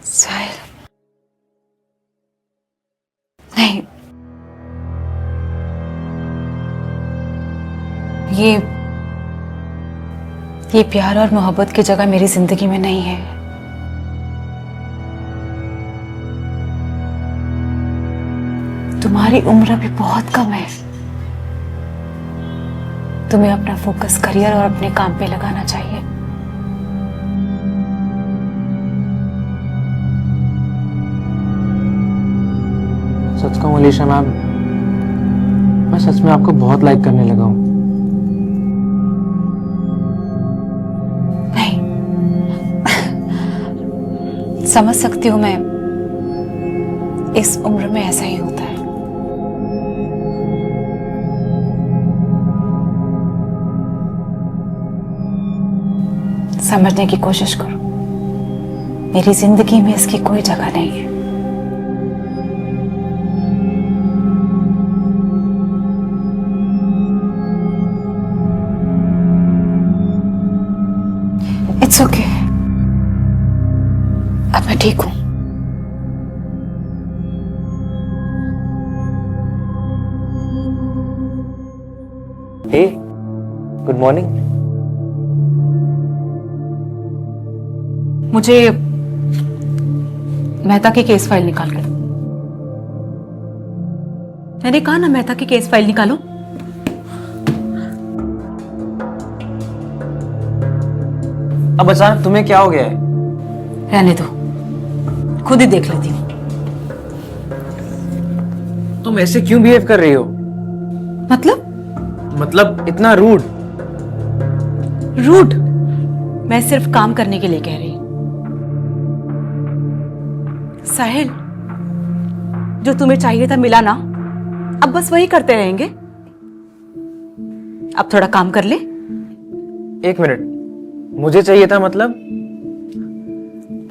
साहिल, नहीं, ये प्यार और मोहब्बत की जगह मेरी जिंदगी में नहीं है। तुम्हारी उम्र अभी बहुत कम है। तुम्हें अपना फोकस करियर और अपने काम पे लगाना चाहिए। सच कहूं अलीशा मैम, मैं सच में आपको बहुत लाइक करने लगा हूं। नहीं, समझ सकती हूं मैं, इस उम्र में ऐसा ही होता है। समझने की कोशिश करो, मेरी जिंदगी में इसकी कोई जगह नहीं है। इट्स ओके, अब मैं ठीक हूं। हे, गुड मॉर्निंग। मुझे मेहता की केस फाइल निकाल कर। मैंने कहा ना, मेहता की केस फाइल निकालो। अब अचानक तुम्हें क्या हो गया है? रहने दो, खुद ही देख लेती हूँ। तुम ऐसे क्यों बिहेव कर रही हो? मतलब इतना रूड। रूड? मैं सिर्फ काम करने के लिए कह रही हूं। साहिल, जो तुम्हें चाहिए था मिला ना, अब बस वही करते रहेंगे। अब थोड़ा काम कर ले। एक मिनट, मुझे चाहिए था मतलब?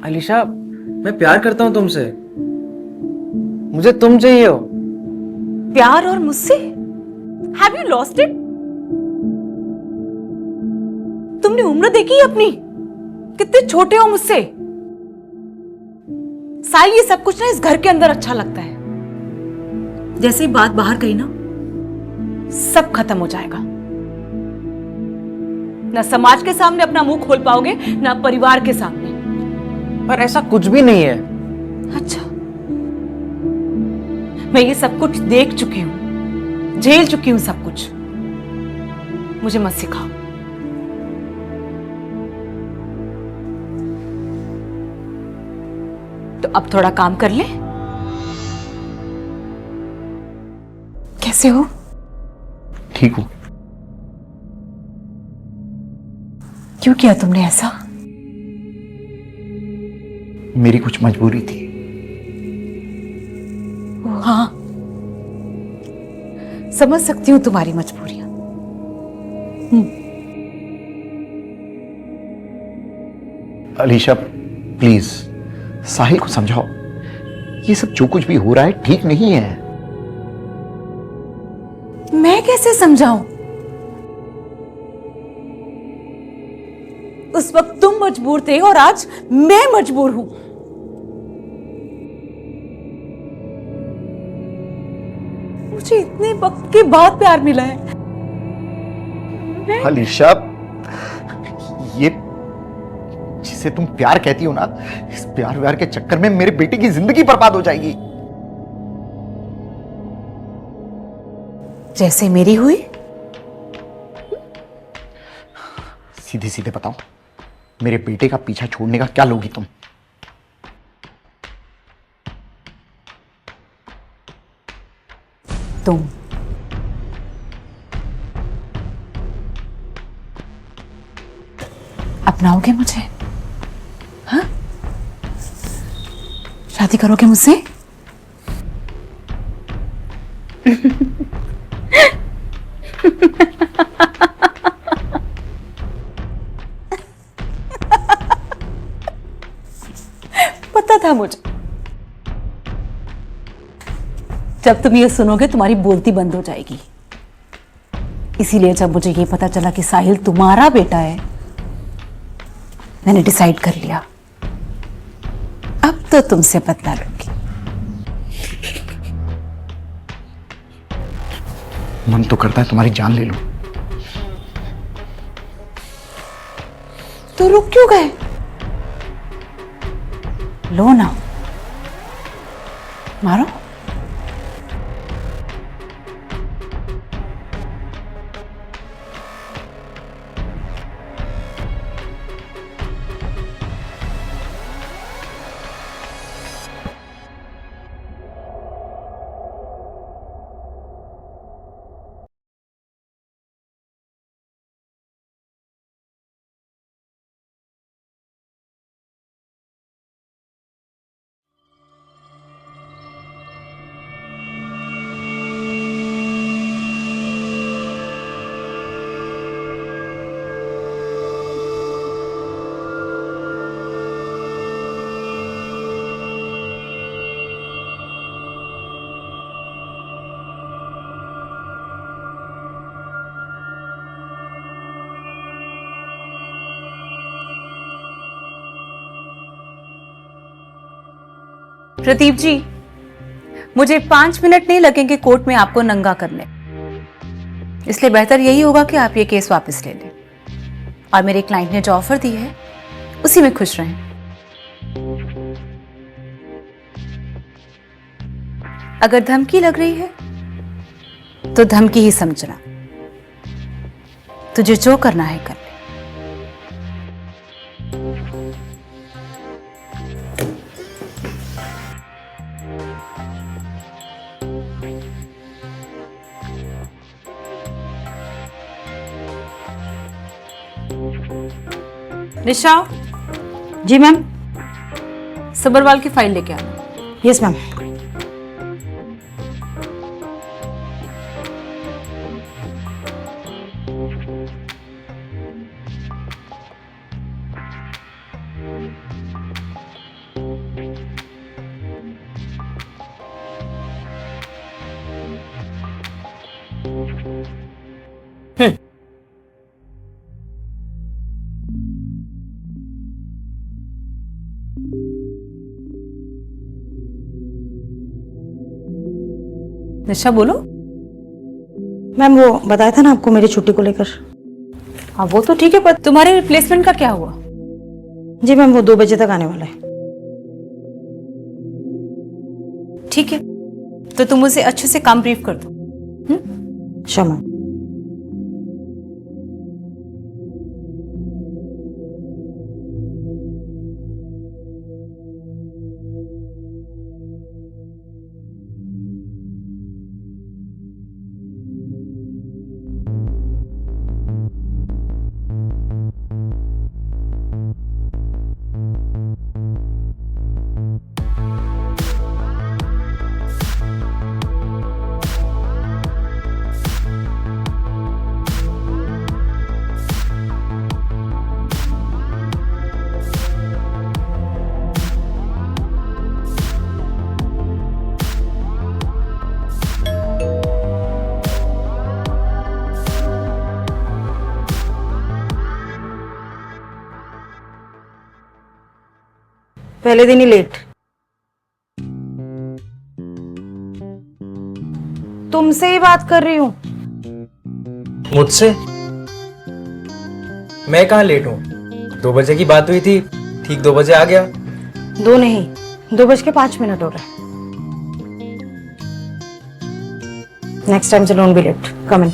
अलीशा, मैं प्यार करता हूं तुमसे, मुझे तुम चाहिए हो। प्यार और मुझसे? Have you lost it? तुमने उम्र देखी है अपनी? कितने छोटे हो मुझसे। साहिल, ये सब कुछ ना इस घर के अंदर अच्छा लगता है। जैसे ही बात बाहर गई ना, सब खत्म हो जाएगा। ना समाज के सामने अपना मुंह खोल पाओगे, ना परिवार के सामने। पर ऐसा कुछ भी नहीं है। अच्छा, मैं ये सब कुछ देख चुकी हूं, झेल चुकी हूं सब कुछ। मुझे मत सिखाओ। तो अब थोड़ा काम कर ले। कैसे हो? ठीक हूं। क्यों किया तुमने ऐसा? मेरी कुछ मजबूरी थी। हाँ, समझ सकती हूं तुम्हारी मजबूरियां। अलीशा, प्लीज साहिल को समझाओ, ये सब जो कुछ भी हो रहा है ठीक नहीं है। मैं कैसे समझाऊं? उस वक्त तुम मजबूर थे और आज मैं मजबूर हूं। मुझे इतने वक्त के बाद प्यार मिला है। अलीशा, ये जिसे तुम प्यार कहती हो ना, इस प्यार व्यार के चक्कर में मेरे बेटे की जिंदगी बर्बाद हो जाएगी। जैसे मेरी हुई। सीधे सीधे बताओ, मेरे बेटे का पीछा छोड़ने का क्या लोगी तुम? तुम अपनाओगे मुझे? हाँ, शादी करोगे मुझसे? पता था मुझे। जब तुम ये सुनोगे तुम्हारी बोलती बंद हो जाएगी। इसीलिए जब मुझे ये पता चला कि साहिल तुम्हारा बेटा है, मैंने डिसाइड कर लिया अब तो तुमसे बदला लूंगी। मन तो करता है तुम्हारी जान ले लूं। तो रुक क्यों गए? लो ना, मारो। प्रदीप जी, मुझे 5 मिनट नहीं लगेंगे कोर्ट में आपको नंगा करने, इसलिए बेहतर यही होगा कि आप ये केस वापस ले लें और मेरे क्लाइंट ने जो ऑफर दी है उसी में खुश रहें। अगर धमकी लग रही है तो धमकी ही समझना, तुझे जो करना है कर ले। निशा। जी मैम। सब्रवाल की फाइल लेके आना। Yes ma'am. निशा बोलो। मैम वो बताया था ना आपको मेरी छुट्टी को लेकर। हाँ वो तो ठीक है, पर तुम्हारे रिप्लेसमेंट का क्या हुआ? जी मैम, वो 2 बजे तक आने वाला है। ठीक है, तो तुम उसे अच्छे से काम ब्रीफ कर दो। Sure ma'am. पहले दिन ही लेट। तुमसे ही बात कर रही हूँ। मुझसे? मैं कहाँ लेट हूँ? 2 बजे की बात हुई थी, ठीक 2 बजे आ गया। 2 नहीं, 2:05 हो रहे। नेक्स्ट टाइम से don't be late. Come in.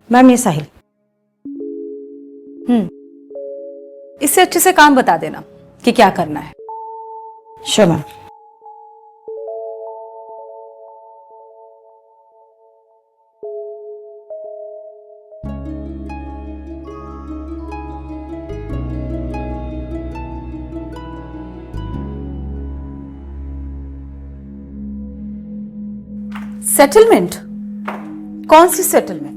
Ma'am ये साहिल। इससे अच्छे से काम बता देना कि क्या करना है। Sure ma'am. सेटलमेंट? कौन सी सेटलमेंट?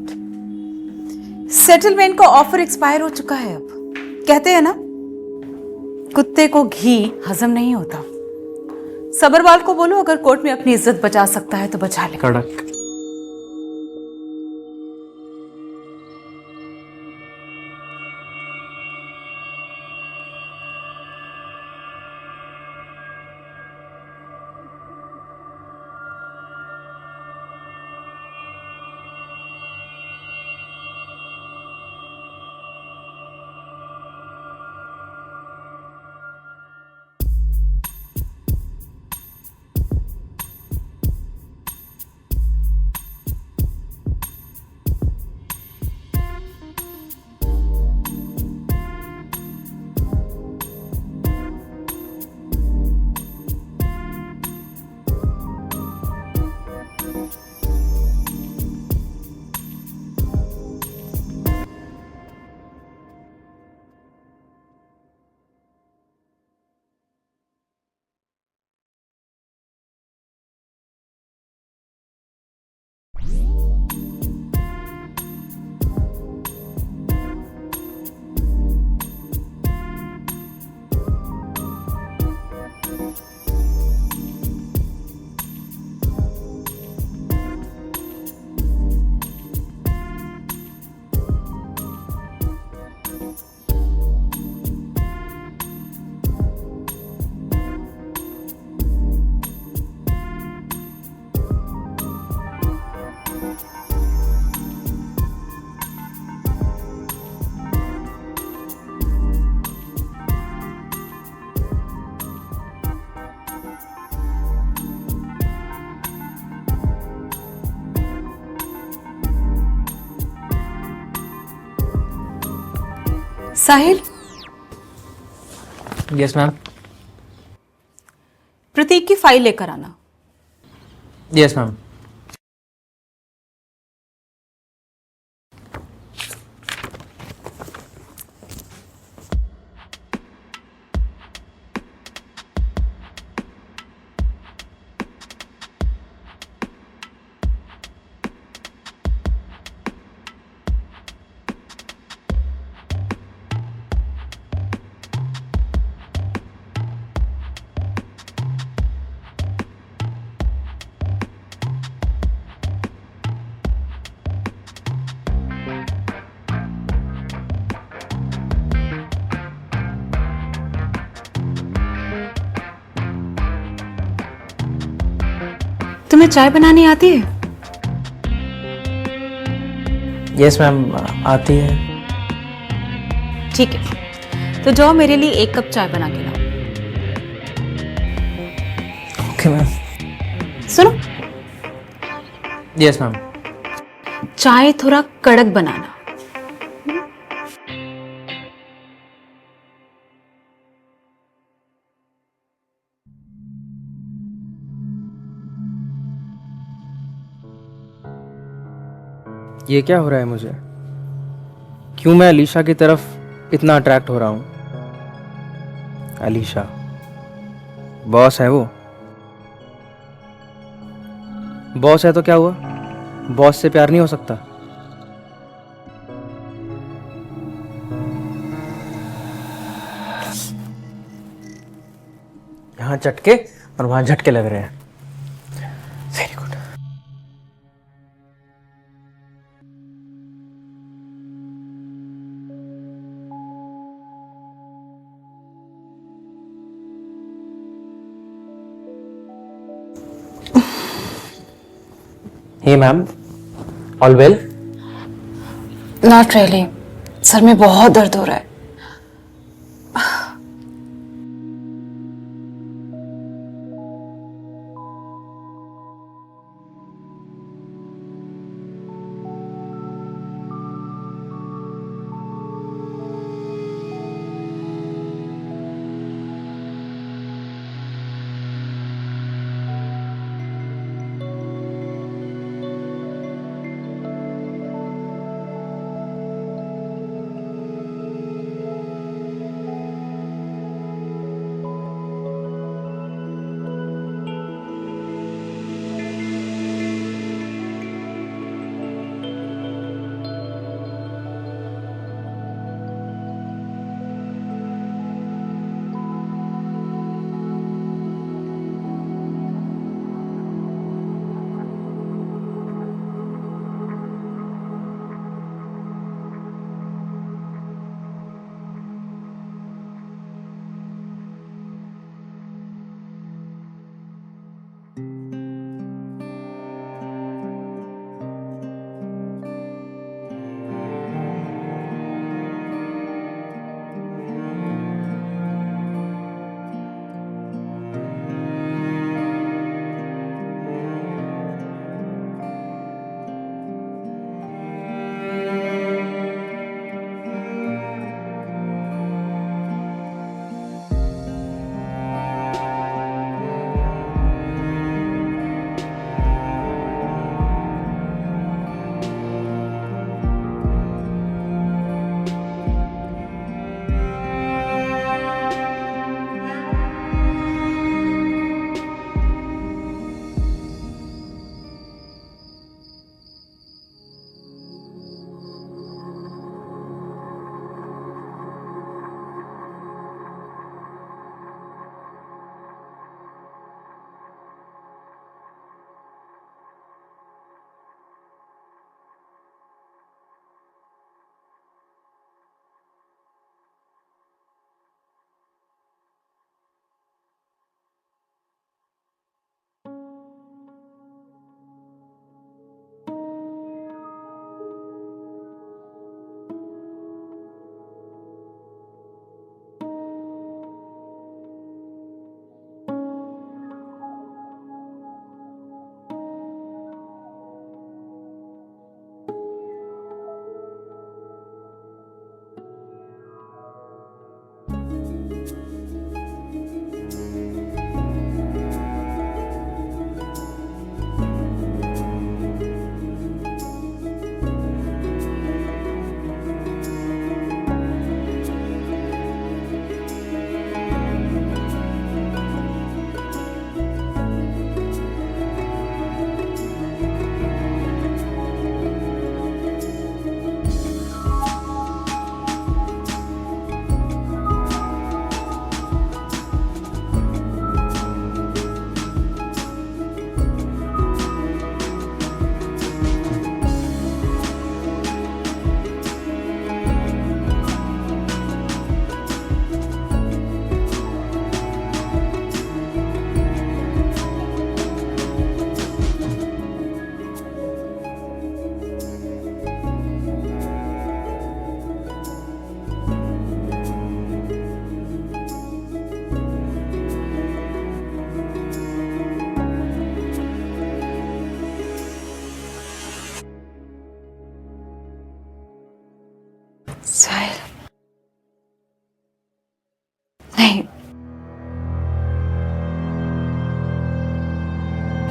सेटलमेंट का ऑफर एक्सपायर हो चुका है। अब कहते हैं ना, कुत्ते को घी हजम नहीं होता। सबरवाल को बोलो अगर कोर्ट में अपनी इज्जत बचा सकता है तो बचा ले। कड़क। साहिल, यस मैम। प्रतीक की फाइल लेकर आना। Yes ma'am. तुम्हें चाय बनानी आती है? यस मैम, आती है। ठीक है, तो जाओ मेरे लिए 1 कप चाय बना के लाओ। Okay ma'am. सुनो, यस मैम। चाय थोड़ा कड़क बनाना। ये क्या हो रहा है मुझे? क्यों मैं अलीशा की तरफ इतना अट्रैक्ट हो रहा हूं? अलीशा बॉस है वो। बॉस है तो क्या हुआ? बॉस से प्यार नहीं हो सकता? यहाँ चटके और वहां झटके लग रहे हैं। Very good. Hey ma'am, all well? Not really, सर में बहुत दर्द हो रहा है।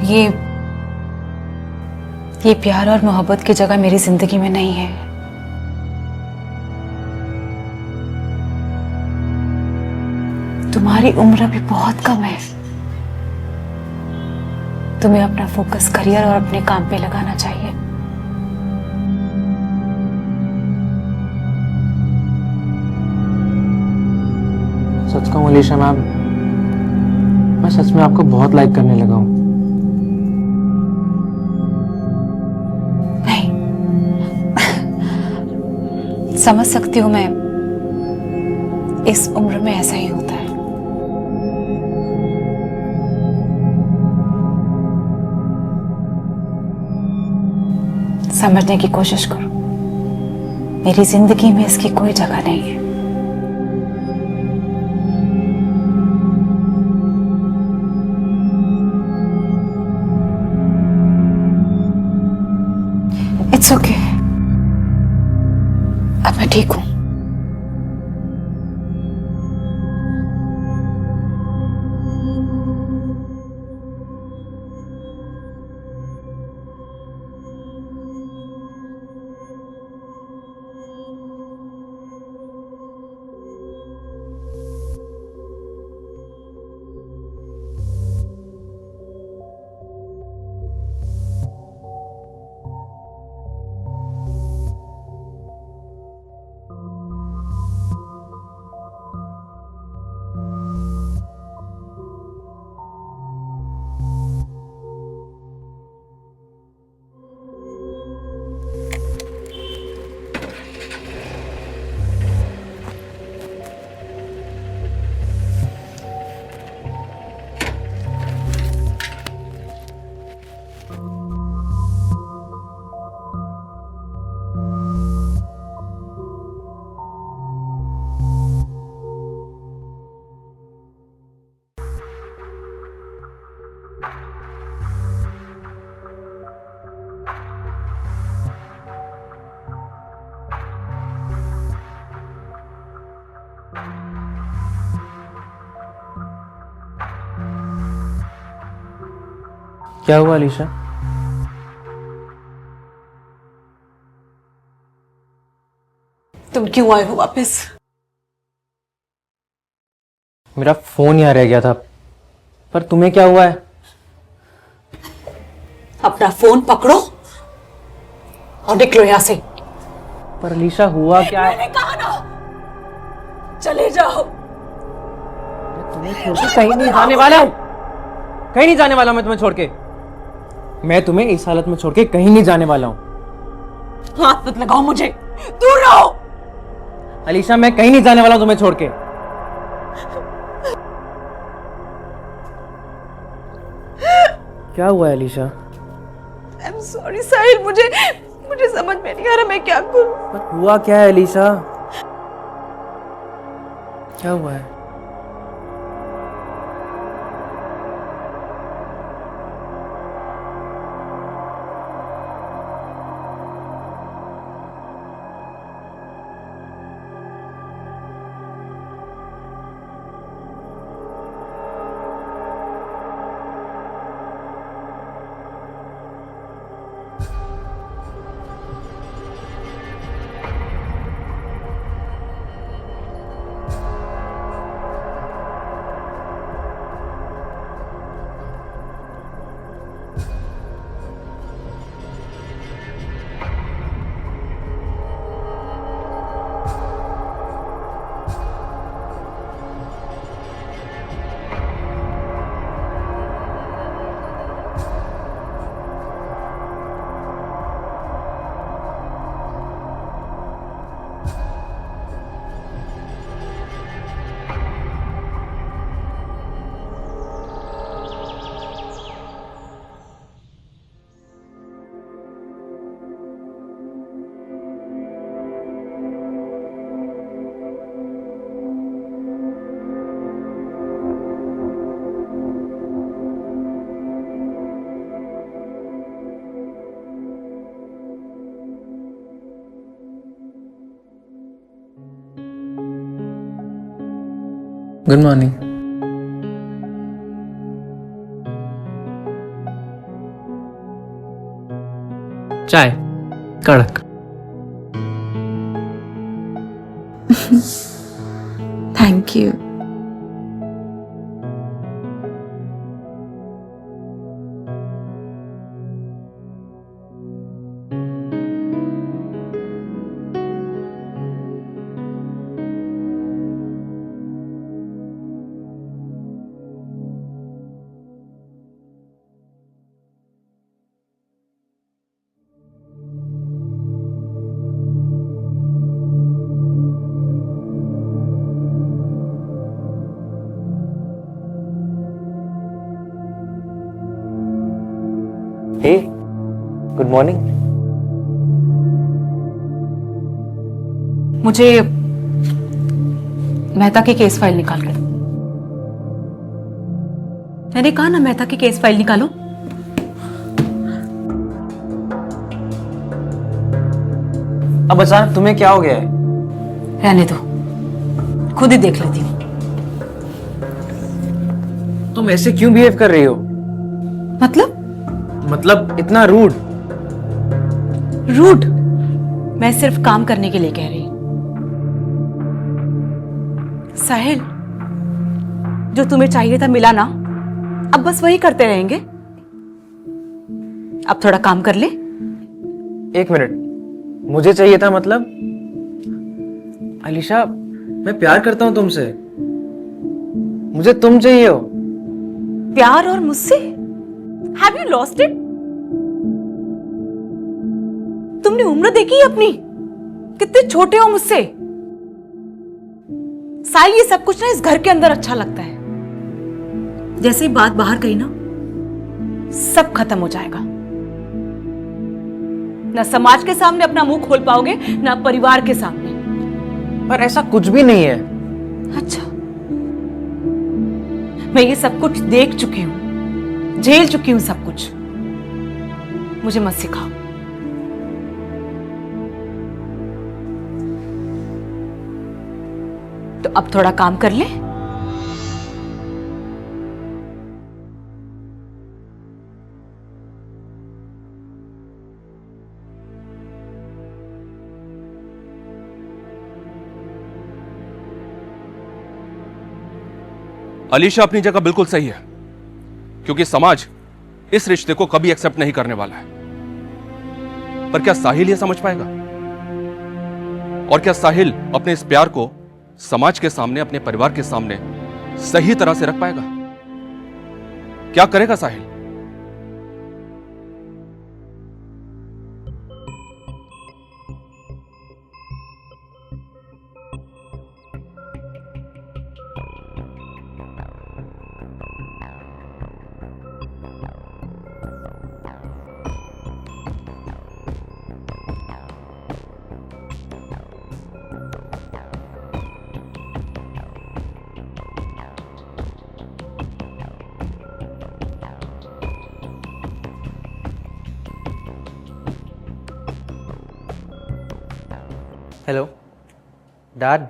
ये प्यार और मोहब्बत की जगह मेरी जिंदगी में नहीं है। तुम्हारी उम्र भी बहुत कम है। तुम्हें अपना फोकस करियर और अपने काम पे लगाना चाहिए। सच कहूँ अलीशा मैम, मैं सच में आपको बहुत लाइक करने लगा हूँ। नहीं, समझ सकती हूं मैं, इस उम्र में ऐसा ही होता है। समझने की कोशिश करो, मेरी जिंदगी में इसकी कोई जगह नहीं है। इट्स ओके, अब मैं ठीक हूं। क्या हुआ अलीशा? तुम क्यों आए हो वापस? मेरा फोन यहाँ रह गया था। पर तुम्हें क्या हुआ है? अपना फोन पकड़ो और निकलो यहां से। पर अलीशा हुआ क्या है? मैंने कहा ना, चले जाओ। तुम्हें छोड़ के कहीं नहीं जाने वाला हूँ। कहीं नहीं जाने वाला मैं तुम्हें छोड़ के। मैं तुम्हें इस हालत में छोड़ के कहीं नहीं जाने वाला हूँ। हाथ मत लगाओ मुझे, दूर रहो। अलीशा मैं कहीं नहीं जाने वाला हूँ तुम्हें छोड़ के। क्या हुआ है अलीशा? आई एम सॉरी साहिल, मुझे समझ में नहीं आ रहा मैं क्या करूं। पर हुआ क्या है अलीशा? क्या हुआ है? Good morning. चाय कड़क। Thank you. Hey good morning. मुझे मेहता की केस फाइल निकाल कर। मैंने कहा ना मेहता की केस फाइल निकालो। अब अचानक तुम्हें क्या हो गया है? रहने दो, खुद ही देख लेती हूँ। तुम ऐसे क्यों बिहेव कर रही हो? मतलब इतना रूड। रूड? मैं सिर्फ काम करने के लिए कह रही हूं। साहिल, जो तुम्हें चाहिए था मिला ना, अब बस वही करते रहेंगे। अब थोड़ा काम कर ले। एक मिनट, मुझे चाहिए था मतलब? अलीशा, मैं प्यार करता हूं तुमसे, मुझे तुम चाहिए हो। प्यार और मुझसे? Have you lost it? तुमने उम्र देखी अपनी? कितने छोटे हो मुझसे। साहिल, ये सब कुछ ना इस घर के अंदर अच्छा लगता है। जैसे ही बात बाहर गई ना, सब खत्म हो जाएगा। ना समाज के सामने अपना मुंह खोल पाओगे, ना परिवार के सामने। पर ऐसा कुछ भी नहीं है। अच्छा, मैं ये सब कुछ देख चुकी हूं, झेल चुकी हूं सब कुछ। मुझे मत सिखाओ। तो अब थोड़ा काम कर ले। अलीशा अपनी जगह बिल्कुल सही है, क्योंकि समाज इस रिश्ते को कभी एक्सेप्ट नहीं करने वाला है। पर क्या साहिल यह समझ पाएगा? और क्या साहिल अपने इस प्यार को समाज के सामने, अपने परिवार के सामने सही तरह से रख पाएगा? क्या करेगा साहिल? Hello dad.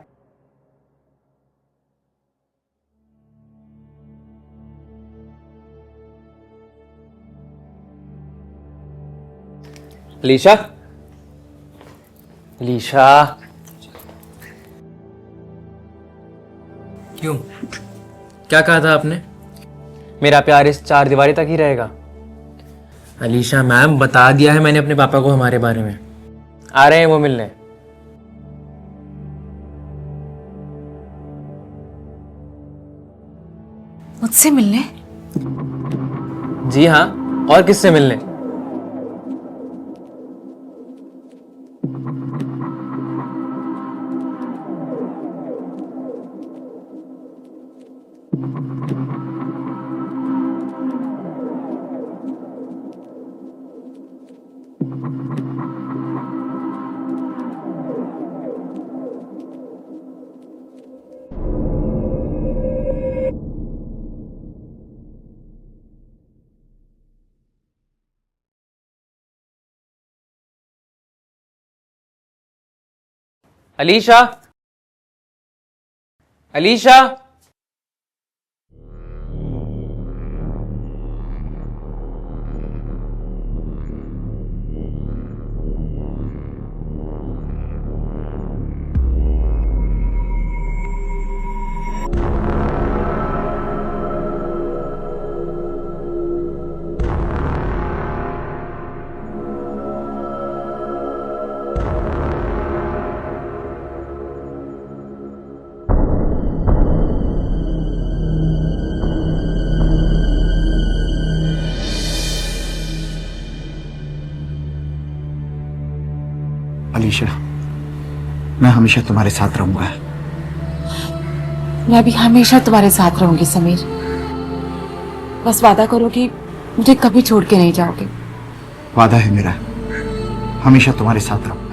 अलीशा, अलीशा, क्यों? क्या कहा था आपने? मेरा प्यार इस चार दीवारी तक ही रहेगा। अलीशा मैम, बता दिया है मैंने अपने पापा को हमारे बारे में। आ रहे हैं वो मिलने। मुझसे मिलने? जी हाँ, और किससे मिलने? अलीशा, अलीशा, अलीशा, मैं हमेशा तुम्हारे साथ रहूंगा। मैं भी हमेशा तुम्हारे साथ रहूंगी समीर। बस वादा करो कि मुझे कभी छोड़ के नहीं जाओगे। वादा है मेरा, हमेशा तुम्हारे साथ रहूंगा।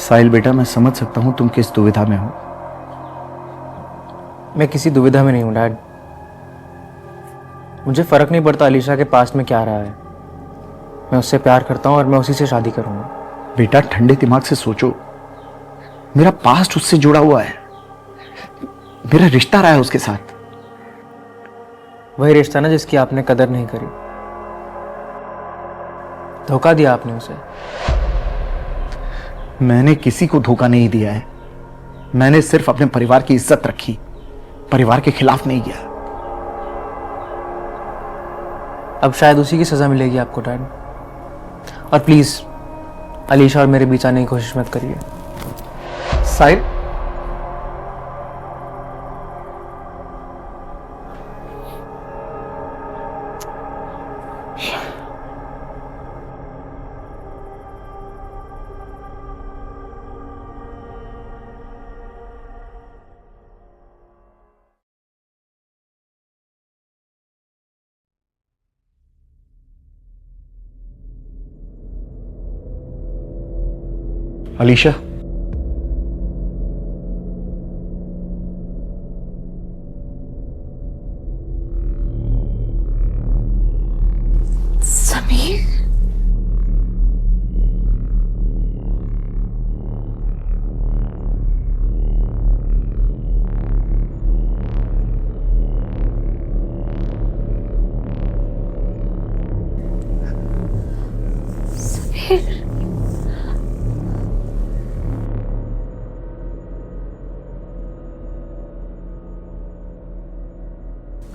साहिल बेटा, मैं समझ सकता हूं तुम किस दुविधा में हो। मैं किसी दुविधा में नहीं हूं डैड। मुझे फर्क नहीं पड़ता अलीशा के पास्ट में क्या रहा है। मैं उससे प्यार करता हूं और मैं उसी से शादी करूंगा। बेटा ठंडे दिमाग से सोचो, मेरा पास्ट उससे जुड़ा हुआ है, मेरा रिश्ता रहा है उसके साथ। वही रिश्ता ना जिसकी आपने कदर नहीं करी, धोखा दिया आपने उसे। मैंने किसी को धोखा नहीं दिया है, मैंने सिर्फ अपने परिवार की इज्जत रखी, परिवार के खिलाफ नहीं गया। अब शायद उसी की सजा मिलेगी आपको डैड। और प्लीज अलीशा और मेरे बीच आने की कोशिश मत करिए। साहिल, अलीशा, समीर,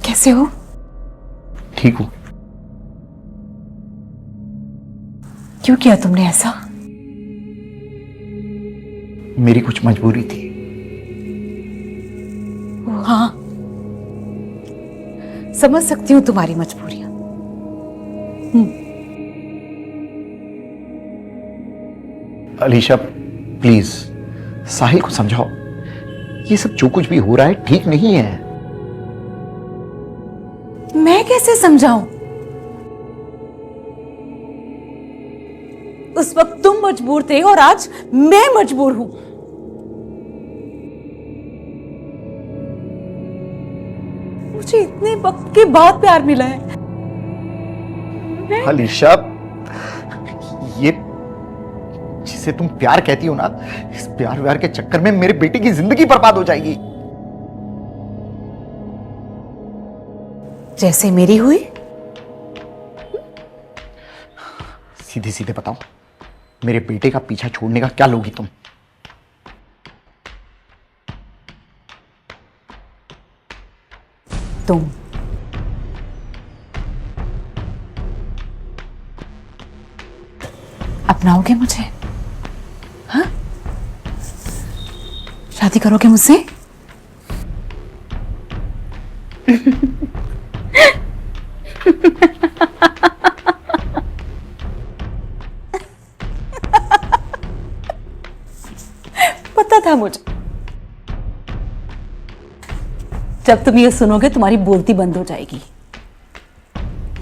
कैसे हो? ठीक हूं। क्यों किया तुमने ऐसा? मेरी कुछ मजबूरी थी। हाँ, समझ सकती हूँ तुम्हारी मजबूरियां। अलीशा, प्लीज साहिल को समझाओ, ये सब जो कुछ भी हो रहा है ठीक नहीं है। मैं कैसे समझाऊं? उस वक्त तुम मजबूर थे और आज मैं मजबूर हूं। मुझे इतने वक्त के बाद प्यार मिला है। अलीशा, ये जिसे तुम प्यार कहती हो ना, इस प्यार व्यार के चक्कर में मेरे बेटे की जिंदगी बर्बाद हो जाएगी। जैसे मेरी हुई। सीधे सीधे बताओ, मेरे बेटे का पीछा छोड़ने का क्या लोगी तुम? तुम अपनाओगे मुझे? हाँ, शादी करोगे मुझसे? पता था मुझे। जब तुम ये सुनोगे तुम्हारी बोलती बंद हो जाएगी।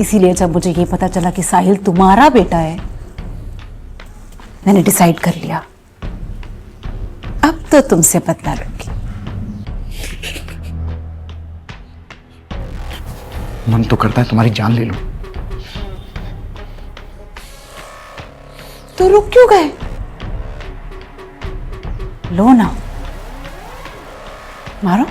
इसीलिए जब मुझे ये पता चला कि साहिल तुम्हारा बेटा है, मैंने डिसाइड कर लिया, अब तो तुमसे बदला लूंगी। मन तो करता है तुम्हारी जान ले लूं। तो रुक क्यों गए? लो ना, मारो।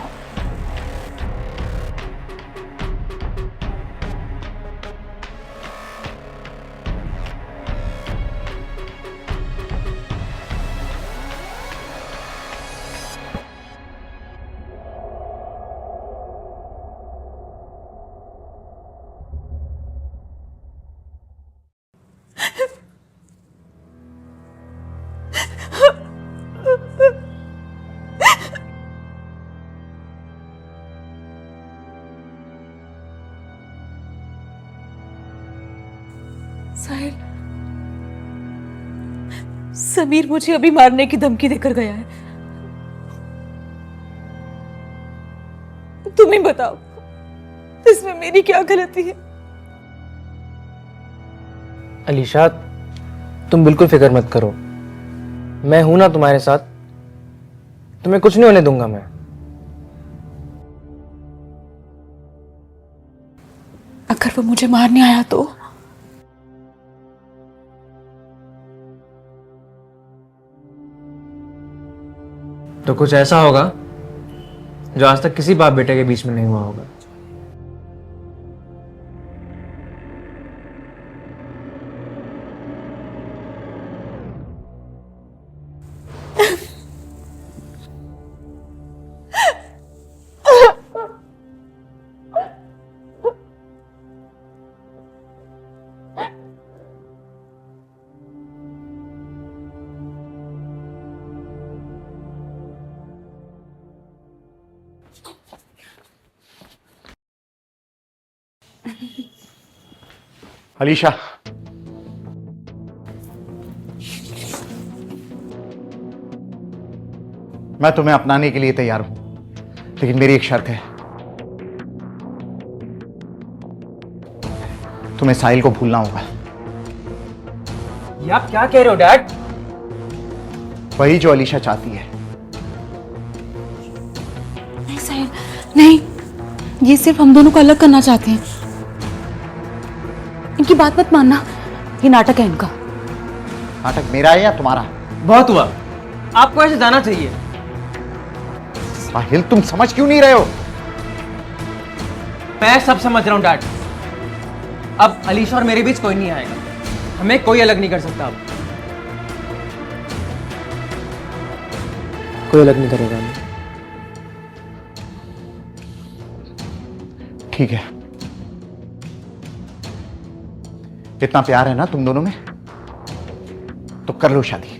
साहिल, समीर मुझे अभी मारने की धमकी देकर गया है। तुम ही बताओ, इसमें मेरी क्या गलती है? अलीशा, तुम बिल्कुल फिक्र मत करो, मैं हूं ना तुम्हारे साथ। तुम्हें कुछ नहीं होने दूंगा मैं। अगर वो मुझे मारने आया तो कुछ ऐसा होगा जो आज तक किसी बाप बेटे के बीच में नहीं हुआ होगा। अलीशा, मैं तुम्हें अपनाने के लिए तैयार हूं, लेकिन मेरी एक शर्त है। तुम्हें साहिल को भूलना होगा। ये आप क्या कह रहे हो डैड? वही जो अलीशा चाहती है। नहीं साहिल, नहीं, ये सिर्फ हम दोनों को अलग करना चाहते हैं। इनकी बात मत मानना, ये नाटक है इनका। नाटक मेरा है या तुम्हारा? बहुत हुआ, आपको ऐसे जाना चाहिए। साहिल, तुम समझ क्यों नहीं रहे हो? मैं सब समझ रहा हूं डैड। अब अलीशा और मेरे बीच कोई नहीं आएगा, हमें कोई अलग नहीं कर सकता। अब कोई अलग नहीं करेगा हमें। ठीक है, इतना प्यार है ना तुम दोनों में, तो कर लो शादी।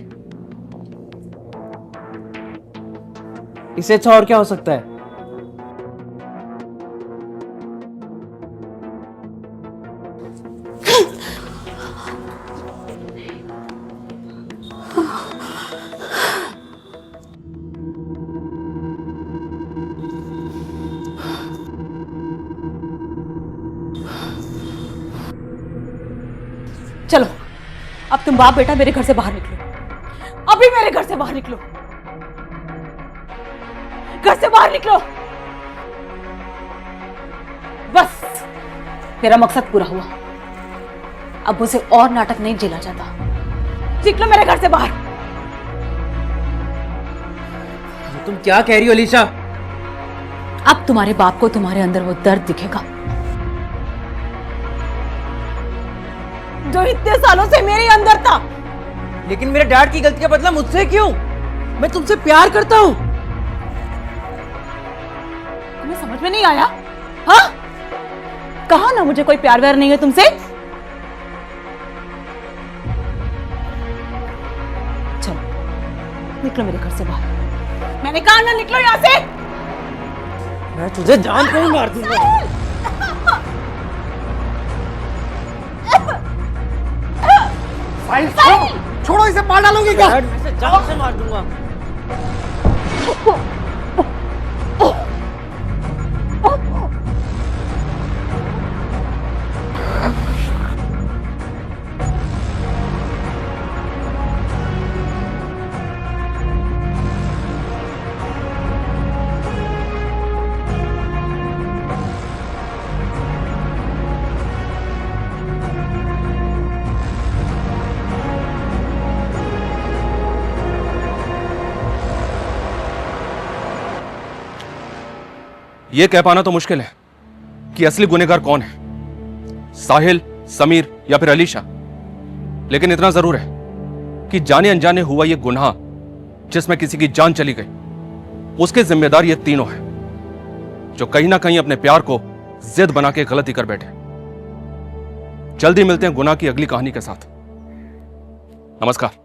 इससे अच्छा और क्या हो सकता है? चलो, अब तुम बाप बेटा मेरे घर से बाहर निकलो। अभी मेरे घर से बाहर निकलो। घर से बाहर निकलो। बस, मेरा मकसद पूरा हुआ। अब मुझे और नाटक नहीं झेला जाता। निकलो मेरे घर से बाहर। तुम क्या कह रही हो अलीशा? अब तुम्हारे बाप को तुम्हारे अंदर वो दर्द दिखेगा जो इतने सालों से मेरे अंदर था। लेकिन मेरे डैड की गलती का बदला मुझसे क्यों? मैं तुमसे प्यार करता हूं। तुम्हें समझ में नहीं आया? हाँ, कहा ना मुझे कोई प्यार व्यार नहीं है तुमसे। चलो, निकलो मेरे घर से बाहर। मैंने कहा ना, निकलो यहां से। मैं तुझे जान पे ही मार दूंगा। छोड़ो इसे, मार डालोगे क्या? डैड, मैं इसे जान से मार दूंगा। यह कह पाना तो मुश्किल है कि असली गुनहगार कौन है, साहिल, समीर या फिर अलीशा। लेकिन इतना जरूर है कि जाने अनजाने हुआ यह गुनाह जिसमें किसी की जान चली गई, उसके जिम्मेदार ये तीनों हैं जो कहीं ना कहीं अपने प्यार को जिद बना के गलती कर बैठे। जल्दी मिलते हैं गुनाह की अगली कहानी के साथ। नमस्कार।